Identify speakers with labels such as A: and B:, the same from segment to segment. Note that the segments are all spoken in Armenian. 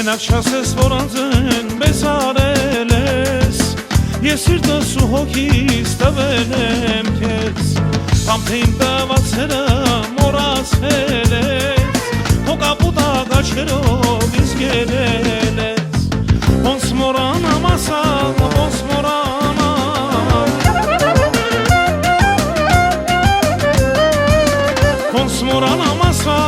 A: Մենակ չասես, որ անձեն բեսարել ես, ես սիրտս ու հոգիս տվել եմ քեզ, կամ թե իմ տվածերը մոռացել ես, քո կապուտակ աչքերով ինձ գերել ես, ոնց մոռանամ ասա, ոնց մոռանամ, ոնց մոռանամ ասա,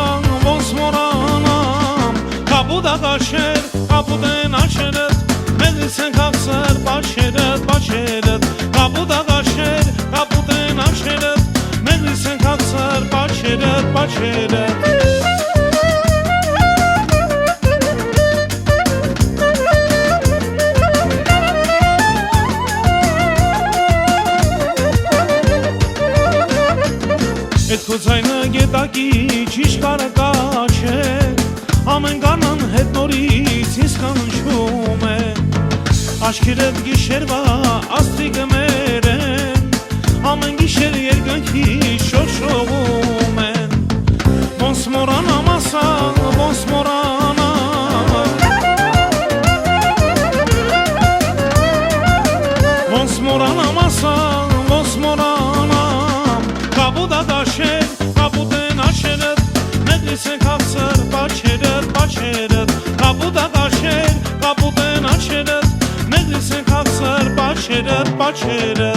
A: ոնց մոռանամ, կապուտակ աչքեր, կապուտեն աչքերդ, մեզից են կապսեր բաչերդ, բաչերդ, կապուտակ աչքեր, կապուտեն աչքերդ, մեզից են կապսեր բաչերդ, բաչերդ։ Էդ քո ձայնը գետակի ճիշտ կարակաչ է, ամեն կանան հետ նորից ինձ կանչում է, աչքերդ գիշերվա աստղիկներ են, ամեն գիշեր երկնքի շոշողում են, ոնց մոռանամ ասա, ոնց մոռանամ, ոնց մոռանամ ասա, ոնց մոռանամ, կապուտակ աչքեր, կապուտեն աչքերդ, մեզից են կապսեր բաչերդ, բաչերդ, կապուտակ աչքեր, կապուտեն աչքերդ, մեզից են կապսեր բաչերդ, բաչերդ։